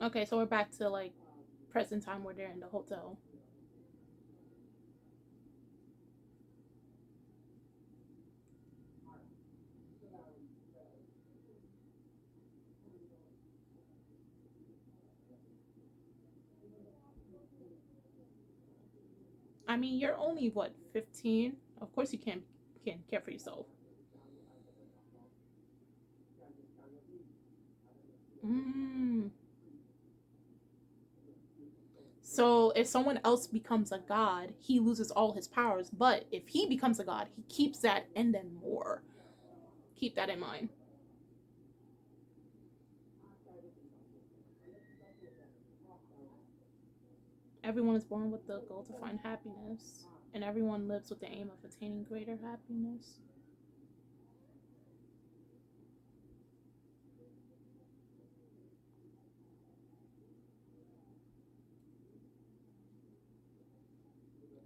Okay, so we're back to like present time where they're in the hotel. I mean, you're only what, 15? Of course you can't care for yourself. Mm. So if someone else becomes a god, he loses all his powers. But if he becomes a god, he keeps that and then more. Keep that in mind. Everyone is born with the goal to find happiness, and everyone lives with the aim of attaining greater happiness.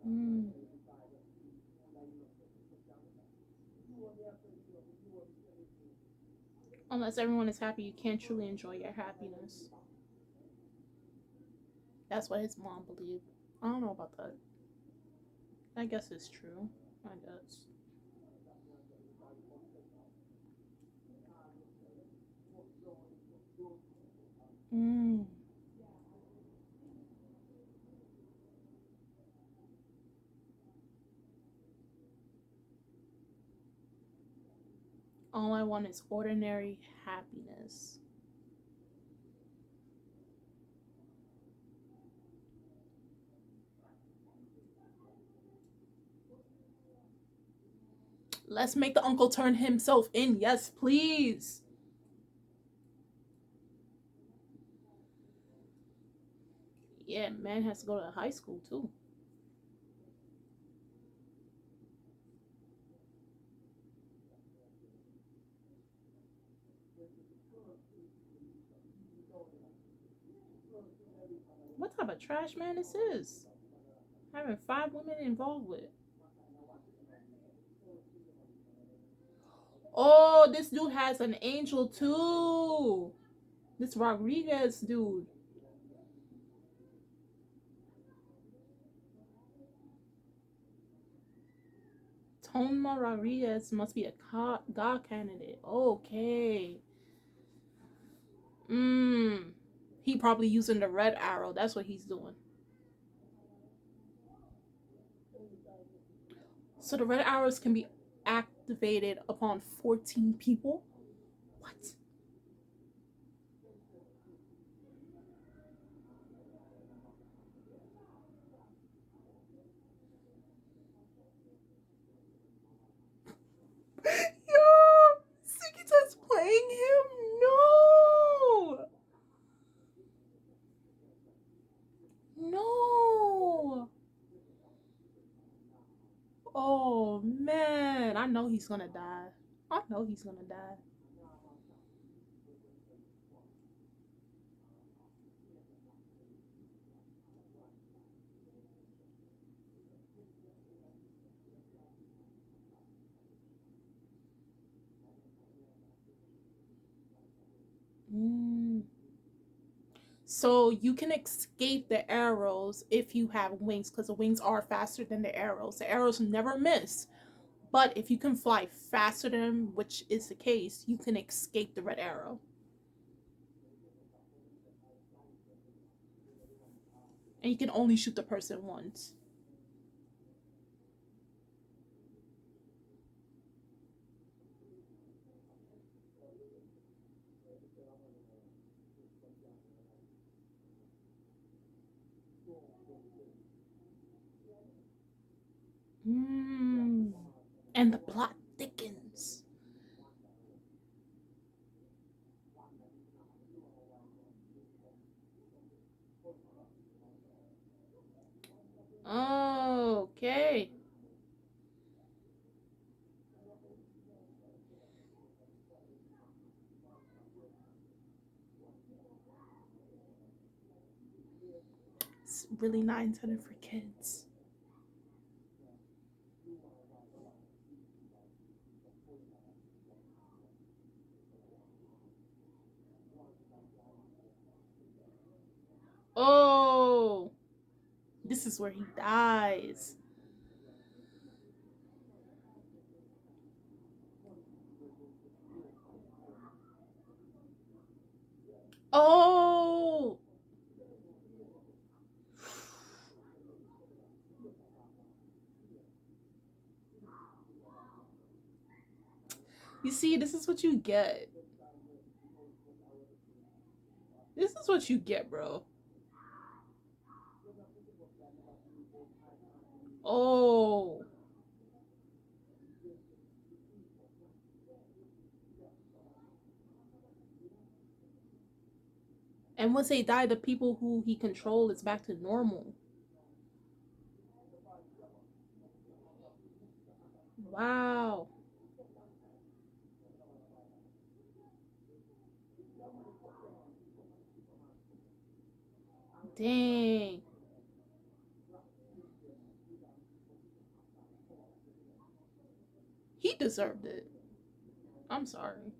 Mm. Unless everyone is happy, you can't truly enjoy your happiness. That's what his mom believed. I don't know about that. I guess it's true. I guess. Mm. All I want is ordinary happiness. Let's make the uncle turn himself in. Yes, please. Yeah, man has to go to high school too. What type of trash man this is? Having 5 women involved with. Oh, this dude has an angel too. This Rodriguez dude. Toma Rodriguez must be a god candidate. Okay. Mmm. He probably using the red arrow. That's what he's doing. So the red arrows can be activated upon 14 people? What? Yo! Sikita's playing him? No! No! Oh man, I know he's gonna die. I know he's gonna die. Mm. So you can escape the arrows if you have wings, because the wings are faster than the arrows. The arrows never miss. But if you can fly faster than them, which is the case, you can escape the red arrow. And you can only shoot the person once. Mm. And the plot thickens. Okay. It's really not intended for kids. This is where he dies. Oh, you see, this is what you get. This is what you get, bro. Oh. And once they die, the people who he controlled is back to normal. Wow. Dang. He deserved it. I'm sorry.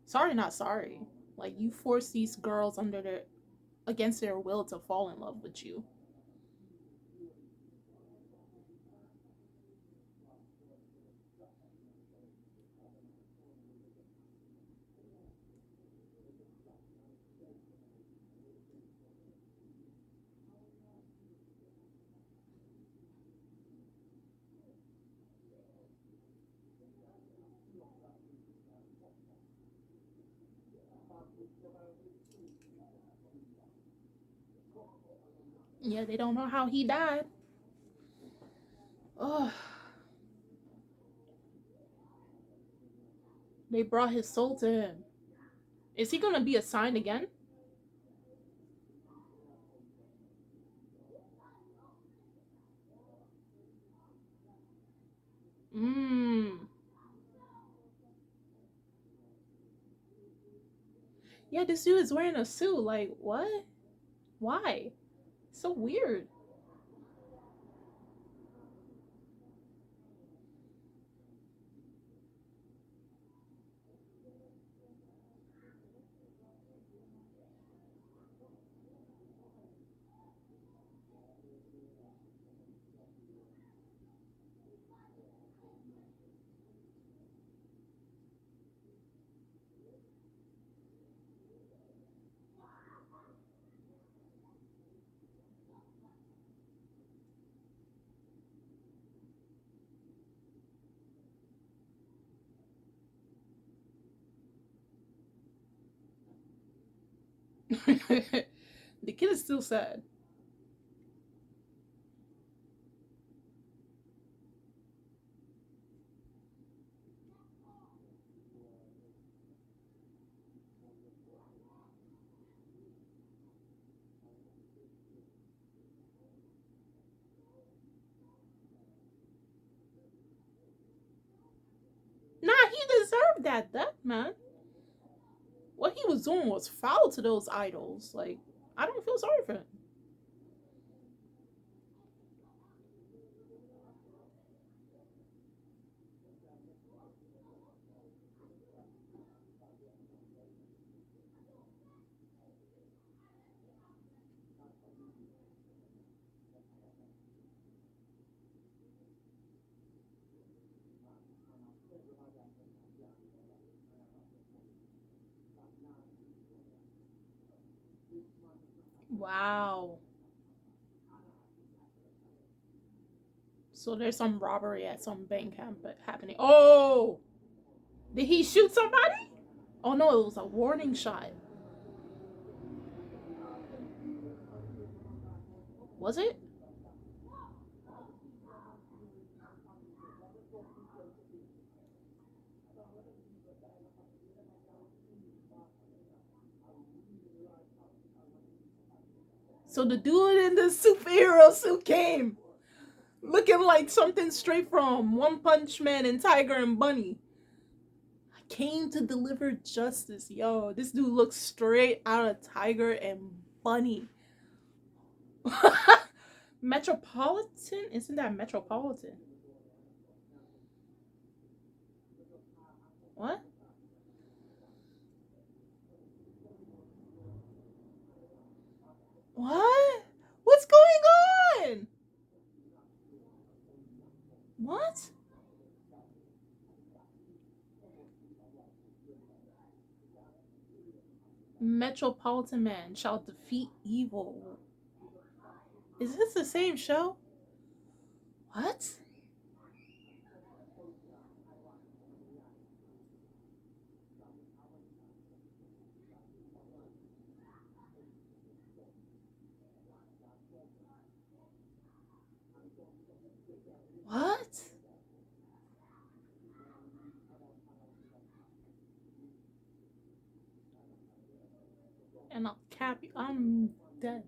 Sorry, not sorry. Like, you force these girls under their against their will to fall in love with you. Yeah, they don't know how he died. Oh, they brought his soul to him. Is he gonna be assigned again? Mmm. Yeah, this dude is wearing a suit. Like, what? Why? So weird. The kid is still sad. Nah, he deserved that death, man. What he was doing was foul to those idols. Like, I don't feel sorry for him. Wow. So there's some robbery at some bank happening. Oh, did he shoot somebody? Oh no, it was a warning shot. Was it? So the dude in the superhero suit came, looking like something straight from One Punch Man and Tiger and Bunny. I came to deliver justice. Yo, this dude looks straight out of Tiger and Bunny. Metropolitan? Isn't that Metropolitan? What? What? What's going Metropolitan Man shall defeat evil. Is this the same show? What? What? And I'll cap you. I'm dead.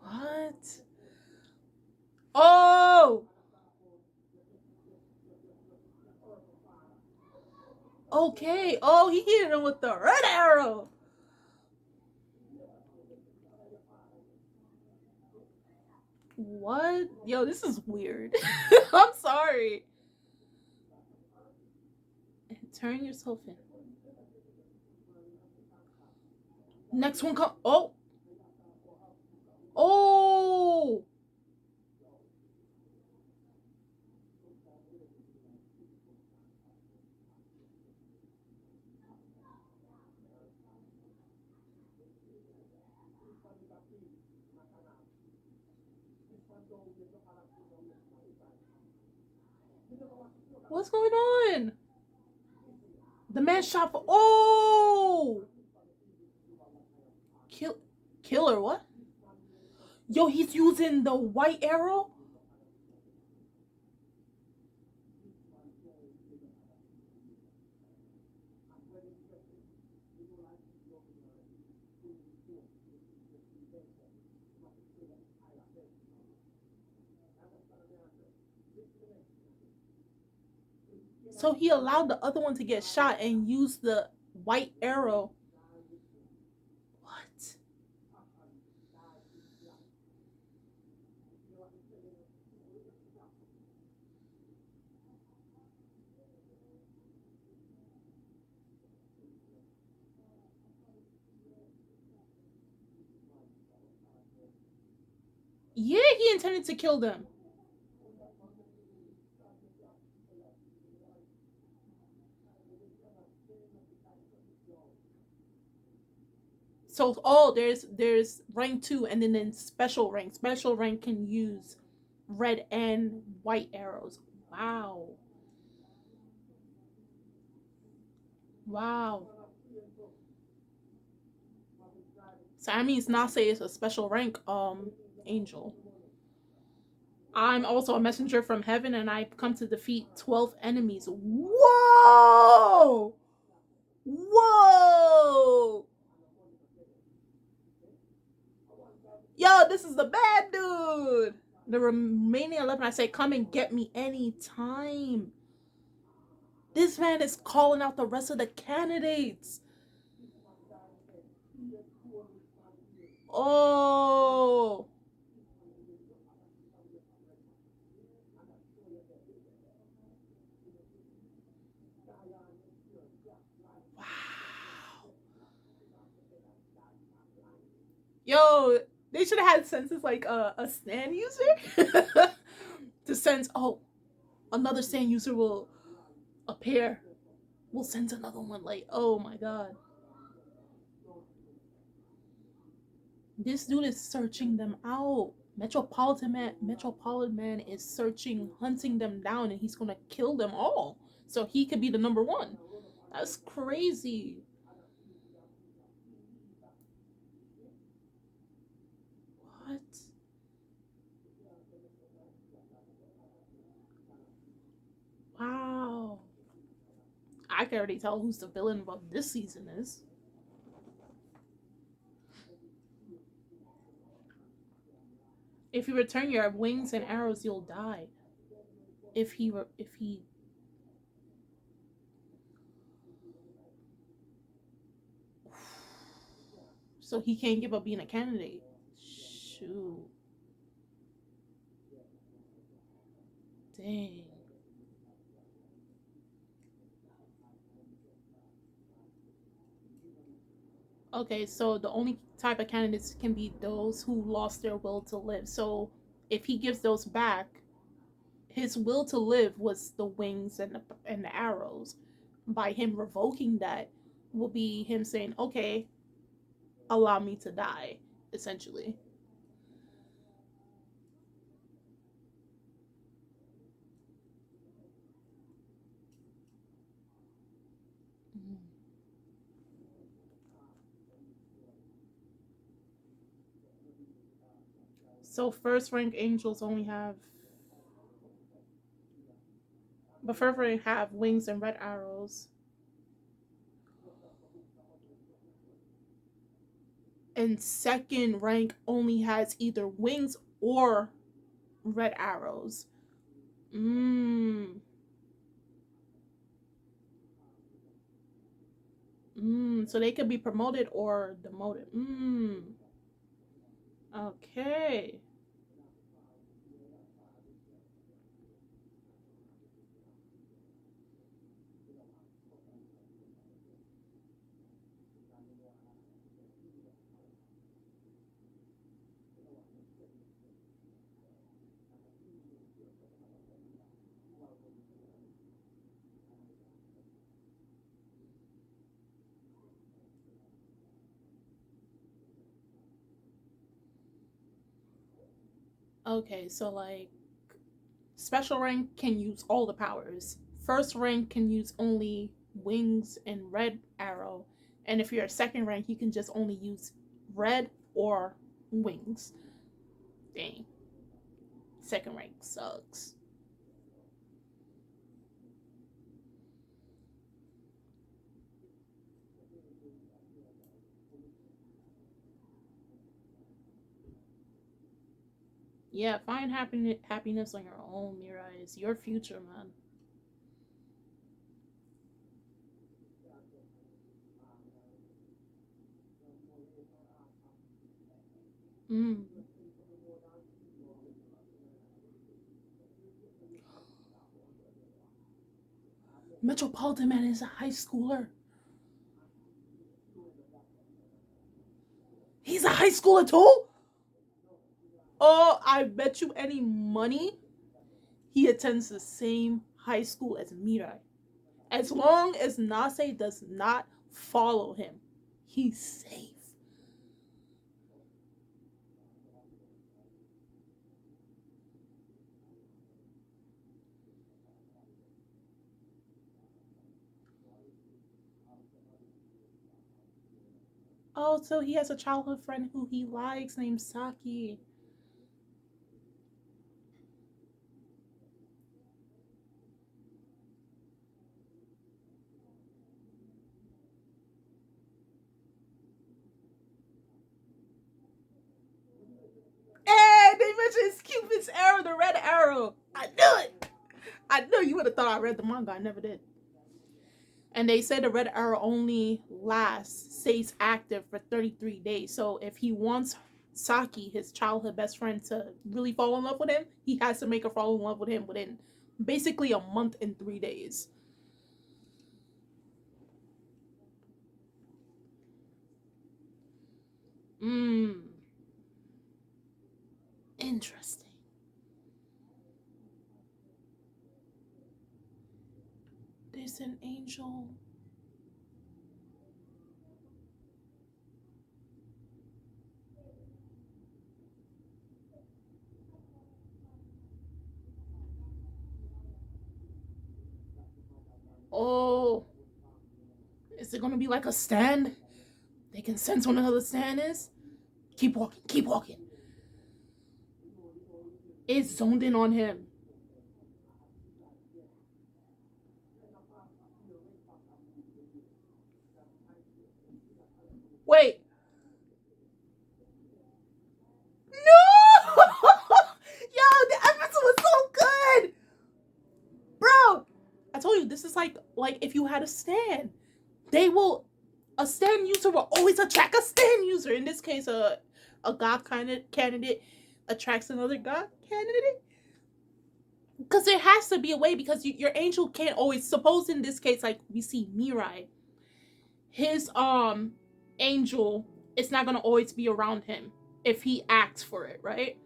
What? Oh! Okay. Oh, he hit him with the red arrow. What? Yo, this is weird. I'm sorry. And turn yourself in. Next one come. Oh. Oh. What's going on? The man shot for. Oh. Killer what? Yo, he's using the white arrow. So he allowed the other one to get shot and use the white arrow. What? Yeah, he intended to kill them. So there's rank 2 and then special rank. Special rank can use red and white arrows. Wow. Wow. So that means Nase is a special rank angel. I'm also a messenger from heaven and I've come to defeat 12 enemies. Whoa! Whoa! Yo, this is the bad dude. The remaining 11, I say, come and get me anytime. This man is calling out the rest of the candidates. Oh. Wow. Yo, they should have had senses like a stand user to sense, oh, another stand user will appear. We'll send another one. Like, oh my god. This dude is searching them out. Metropolitan Man is searching, hunting them down, and he's gonna kill them all. So he could be the number one. That's crazy. What? Wow. I can already tell who's the villain of this season is. If you return your wings and arrows, you'll die. If he so he can't give up being a candidate. Shoot. Dang. Okay, so the only type of candidates can be those who lost their will to live. So if he gives those back, his will to live was the wings and the arrows. By him revoking that, will be him saying, "Okay, allow me to die," essentially. So first rank angels only have, but first rank have wings and red arrows, and second rank only has either wings or red arrows. Mmm. So they could be promoted or demoted. Okay. Okay, so like special rank can use all the powers. First rank can use only wings and red arrow. And if you're a second rank, you can just only use red or wings. Dang. Second rank sucks. Yeah, find happiness on your own, Mirai. It's your future, man. Mm. Metropolitan Man is a high schooler. He's a high schooler too? Oh, I bet you any money he attends the same high school as Mirai. As long as Nase does not follow him, he's safe. Oh, so he has a childhood friend who he likes named Saki. And they mentioned it's Cupid's arrow, the red arrow. I knew it. I knew you would have thought I read the manga. I never did. And they say the red arrow only lasts, stays active for 33 days. So if he wants Saki, his childhood best friend, to really fall in love with him, he has to make her fall in love with him within basically a month and 3 days. Mmm, interesting. There's an angel. Oh, is it gonna be like a stand? They can sense when another stand is? Keep walking, keep walking. It's zoned in on him. Wait, no! Yo, the episode was so good! Bro, I told you this is like if you had a stand. They will a stand user will always attract a stand user. In this case, a god kind of candidate attracts another god candidate. Because there has to be a way because your angel can't always suppose in this case like we see Mirai, his angel is not gonna always be around him if he acts for it, right?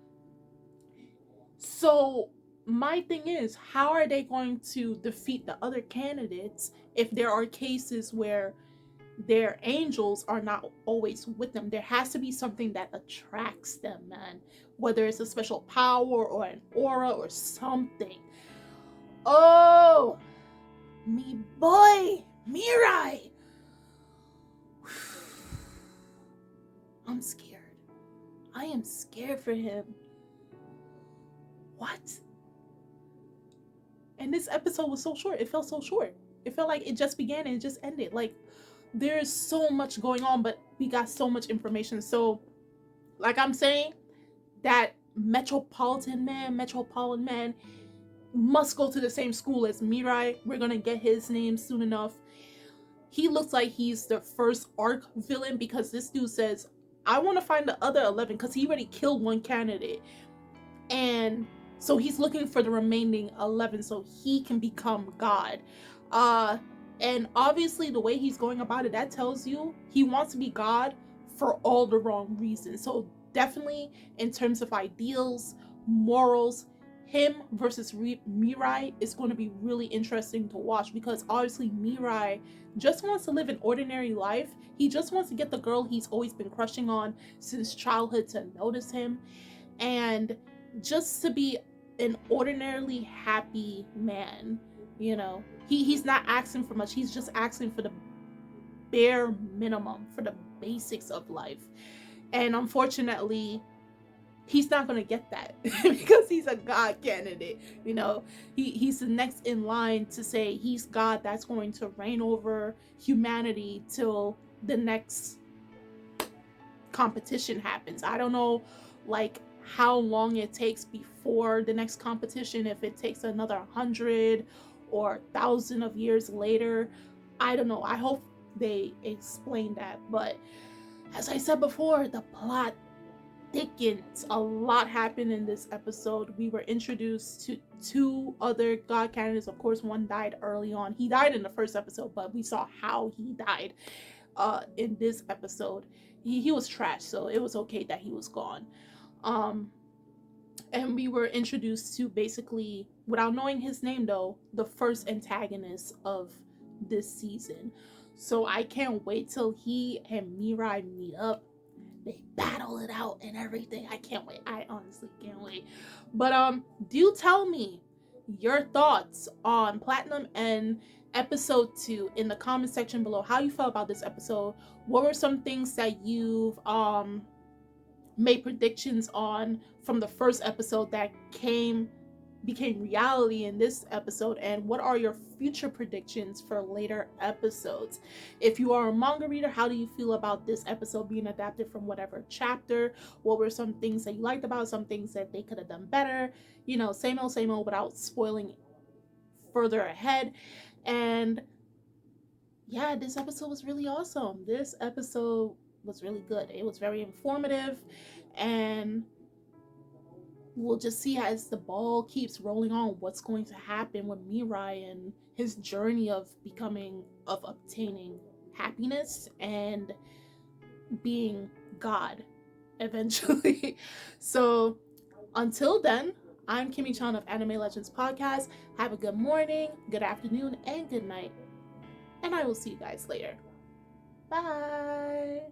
So my thing is, how are they going to defeat the other candidates if there are cases where their angels are not always with them? There has to be something that attracts them, man. Whether it's a special power or an aura or something. Oh, me boy, Mirai. I'm scared. I am scared for him. What? And this episode was so short. It felt so short. It felt like it just began and it just ended. Like, there's so much going on, but we got so much information. So, like I'm saying, that Metropolitan Man must go to the same school as Mirai. We're gonna get his name soon enough. He looks like he's the first arc villain because this dude says, I want to find the other 11 because he already killed one candidate. And so he's looking for the remaining 11 so he can become God. And obviously the way he's going about it, that tells you he wants to be God for all the wrong reasons. So definitely in terms of ideals, morals, him versus Mirai is going to be really interesting to watch, because obviously Mirai just wants to live an ordinary life. He just wants to get the girl he's always been crushing on since childhood to notice him, and just to be an ordinarily happy man. You know, he's not asking for much. He's just asking for the bare minimum, for the basics of life. And unfortunately, he's not going to get that because he's a God candidate. You know, he's the next in line to say he's God that's going to reign over humanity till the next competition happens. I don't know, like, how long it takes before the next competition, if it takes another 100 or 1,000 of years later. I don't know. I hope they explain that. But as I said before, the plot thickens. A lot happened in this episode. We were introduced to 2 other God candidates. Of course, one died early on. He died in the first episode, but we saw how he died in this episode. He was trash, so it was okay that he was gone. And we were introduced to, basically, without knowing his name though, the first antagonist of this season. So I can't wait till he and Mirai meet up. They battle it out and everything. I can't wait. I honestly can't wait. But do tell me your thoughts on Platinum and episode 2 in the comment section below. How you felt about this episode? What were some things that you've made predictions on from the first episode that became reality in this episode, and what are your future predictions for later episodes? If you are a manga reader, how do you feel about this episode being adapted from whatever chapter? What were some things that you liked about, some things that they could have done better? You know, same old without spoiling further ahead. And yeah, this episode was really awesome. This episode was really good. It was very informative, and we'll just see as the ball keeps rolling on what's going to happen with Mirai and his journey of obtaining happiness and being God eventually. So until then, I'm Kimmy-chan of Anime Legends Podcast. Have a good morning, good afternoon, and good night. And I will see you guys later. Bye.